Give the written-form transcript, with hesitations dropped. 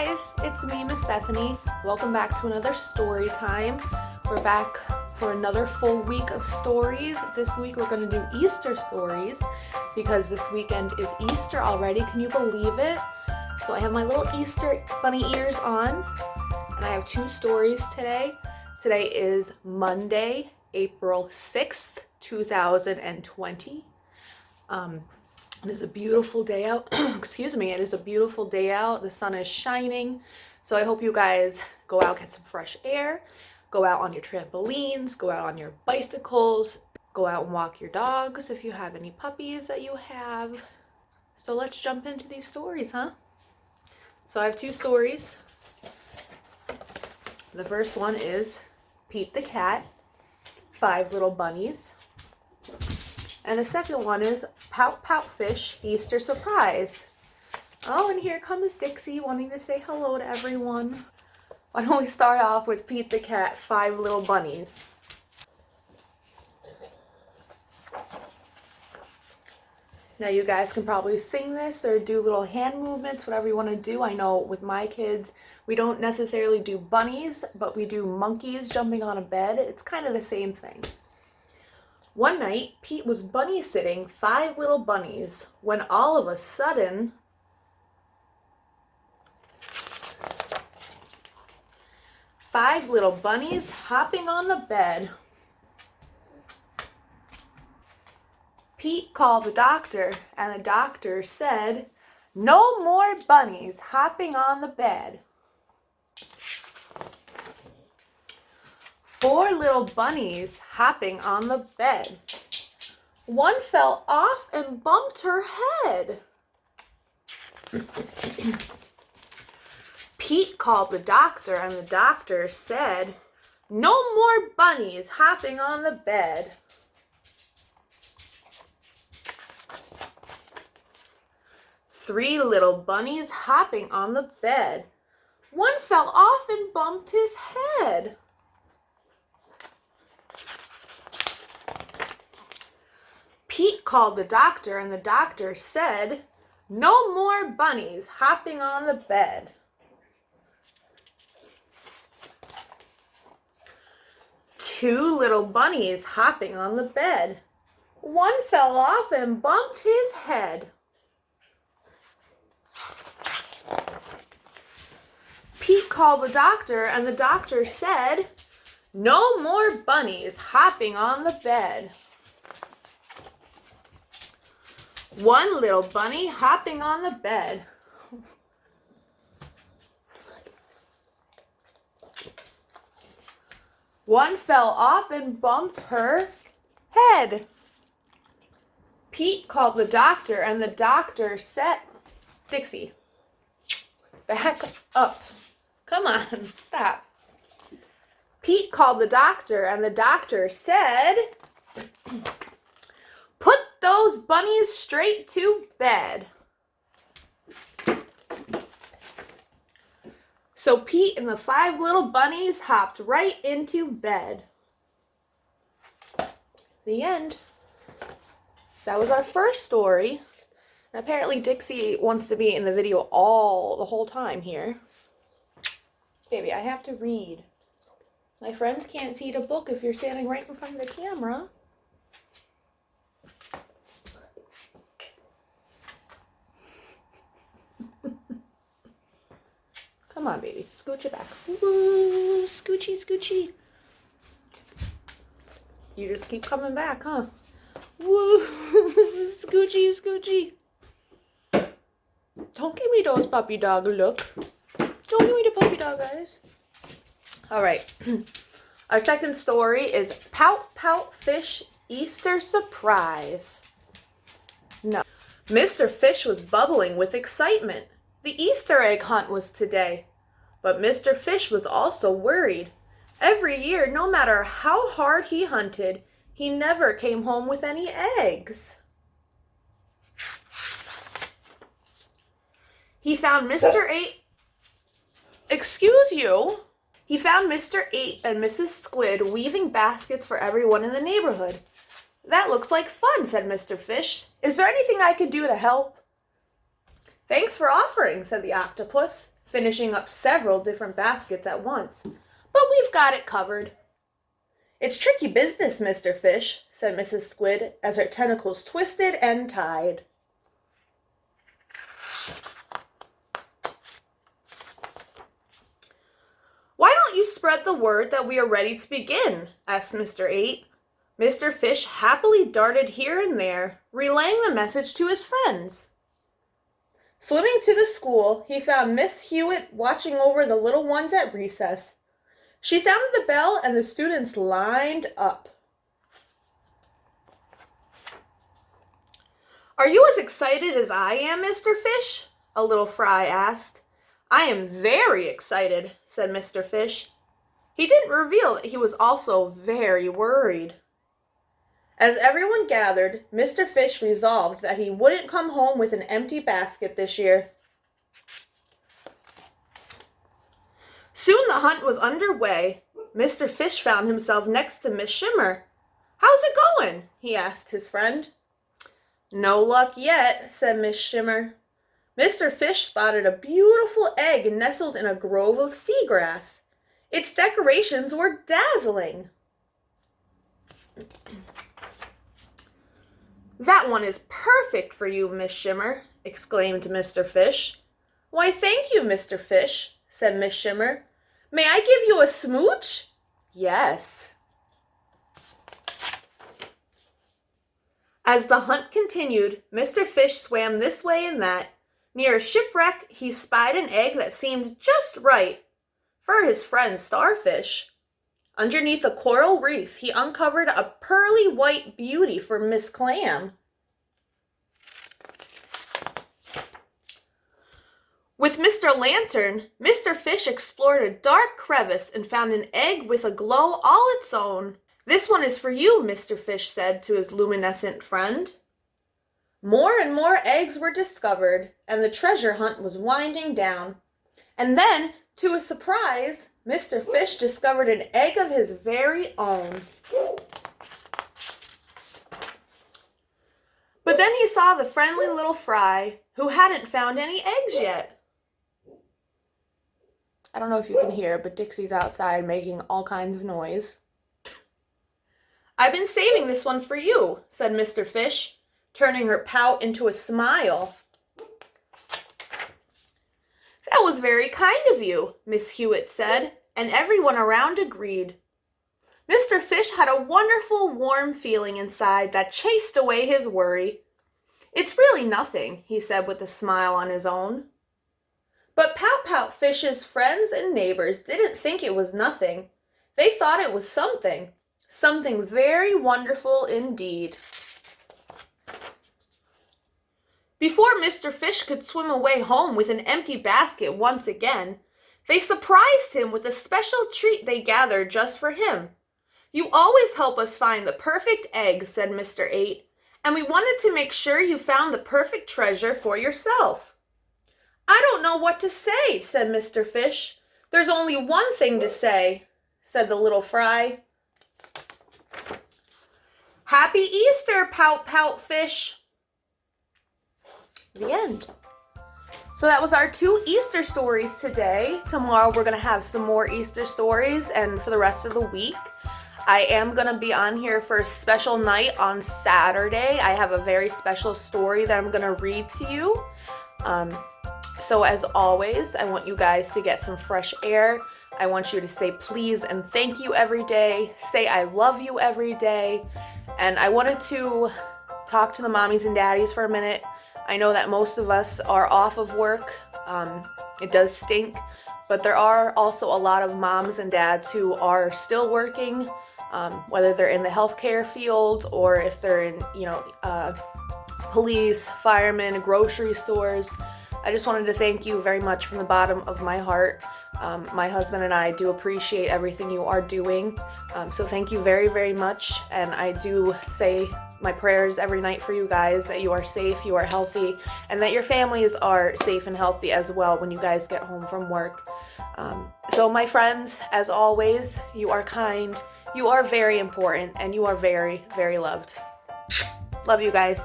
guys, it's me, Miss Bethany. Welcome back to another story time. We're back for another full week of stories. This week we're going to do Easter stories because this weekend is Easter already. Can you believe it? So I have my little Easter bunny ears on and I have two stories today. Today is Monday, April 6th, 2020. It is a beautiful day out. Excuse me. It is a beautiful day out. The sun is shining. So I hope you guys go out, get some fresh air, go out on your trampolines, go out on your bicycles, go out and walk your dogs if you have any puppies that you have. So let's jump into these stories, huh? So I have two stories. The first one is Pete the Cat, 5 Little Bunnies. And the second one is Pout-Pout Fish, Easter Surprise. Oh, and here comes Dixie wanting to say hello to everyone. Why don't we start off with Pete the Cat, 5 Little Bunnies. Now you guys can probably sing this or do little hand movements, whatever you want to do. I know with my kids, we don't necessarily do bunnies, but we do monkeys jumping on a bed. It's kind of the same thing. One night, Pete was bunny sitting 5 little bunnies when all of a sudden, five little bunnies hopping on the bed. Pete called the doctor, and the doctor said, "No more bunnies hopping on the bed." 4 little bunnies hopping on the bed. One fell off and bumped her head. Pete called the doctor, and the doctor said, "No more bunnies hopping on the bed." Three little bunnies hopping on the bed. One fell off and bumped his head. Pete called the doctor, and the doctor said, "No more bunnies hopping on the bed." Two little bunnies hopping on the bed. One fell off and bumped his head. Pete called the doctor, and the doctor said, "No more bunnies hopping on the bed." One little bunny hopping on the bed. One fell off and bumped her head. Pete called the doctor, and the doctor said, "Dixie, back up. Come on, stop." Pete called the doctor, and the doctor said, "Put those bunnies straight to bed." So Pete and the 5 little bunnies hopped right into bed. The end. That was our first story. And apparently Dixie wants to be in the video the whole time here. Baby, I have to read. My friends can't see the book if you're standing right in front of the camera. Come on, baby. Scooch it back. Woo, scoochy, scoochy. You just keep coming back, huh? Woo, scoochy, scoochy. Don't give me those puppy dog look. Don't give me the puppy dog eyes. All right. Our second story is Pout-Pout Fish Easter Surprise. No. Mr. Fish was bubbling with excitement. The Easter egg hunt was today. But Mr. Fish was also worried. Every year, no matter how hard he hunted, he never came home with any eggs. He found Mr. 8. Excuse you. He found Mr. 8 and Mrs. Squid weaving baskets for everyone in the neighborhood. "That looks like fun," said Mr. Fish. "Is there anything I can do to help?" "Thanks for offering," said the octopus. finishing up several different baskets at once. "But we've got it covered." "It's tricky business, Mr. Fish," said Mrs. Squid as her tentacles twisted and tied. "Why don't you spread the word that we are ready to begin?" asked Mr. 8. Mr. Fish happily darted here and there, relaying the message to his friends. Swimming to the school, he found Miss Hewitt watching over the little ones at recess. She sounded the bell and the students lined up. "Are you as excited as I am, Mr. Fish?" a little fry asked. "I am very excited," said Mr. Fish. He didn't reveal that he was also very worried. As everyone gathered, Mr. Fish resolved that he wouldn't come home with an empty basket this year. Soon the hunt was underway. Mr. Fish found himself next to Miss Shimmer. "How's it going?" he asked his friend. "No luck yet," said Miss Shimmer. Mr. Fish spotted a beautiful egg nestled in a grove of seagrass. Its decorations were dazzling. "That one is perfect for you, Miss Shimmer," exclaimed Mr. Fish. "Why, thank you, Mr. Fish," said Miss Shimmer. "May I give you a smooch?" "Yes." As the hunt continued, Mr. Fish swam this way and that. Near a shipwreck, he spied an egg that seemed just right for his friend Starfish. Underneath a coral reef, he uncovered a pearly white beauty for Miss Clam. With Mr. Lantern, Mr. Fish explored a dark crevice and found an egg with a glow all its own. "This one is for you," Mr. Fish said to his luminescent friend. More and more eggs were discovered, and the treasure hunt was winding down. And then, to his surprise, Mr. Fish discovered an egg of his very own. But then he saw the friendly little fry, who hadn't found any eggs yet. I don't know if you can hear, but Dixie's outside making all kinds of noise. "I've been saving this one for you," said Mr. Fish, turning her pout into a smile. "That was very kind of you," Miss Hewitt said, and everyone around agreed. Mr. Fish had a wonderful, warm feeling inside that chased away his worry. "It's really nothing," he said with a smile on his own. But Pout-Pout Fish's friends and neighbors didn't think it was nothing. They thought it was something very wonderful indeed. Before Mr. Fish could swim away home with an empty basket once again, they surprised him with a special treat they gathered just for him. "You always help us find the perfect egg," said Mr. 8, "and we wanted to make sure you found the perfect treasure for yourself." "I don't know what to say," said Mr. Fish. "There's only one thing to say," said the little fry. "Happy Easter, Pout-Pout Fish." The end. So that was our 2 Easter stories today. Tomorrow we're going to have some more Easter stories, and for the rest of the week, I am going to be on here for a special night on Saturday. I have a very special story that I'm going to read to you. So as always, I want you guys to get some fresh air. I want you to say please and thank you every day. Say I love you every day. And I wanted to talk to the mommies and daddies for a minute. I know that most of us are off of work. It does stink, but there are also a lot of moms and dads who are still working, whether they're in the healthcare field or if they're in, police, firemen, grocery stores. I just wanted to thank you very much from the bottom of my heart. My husband and I do appreciate everything you are doing. So thank you very, very much. And I do say my prayers every night for you guys, that you are safe, you are healthy, and that your families are safe and healthy as well when you guys get home from work. So my friends, as always, you are kind, you are very important, and you are very, very loved. Love you guys.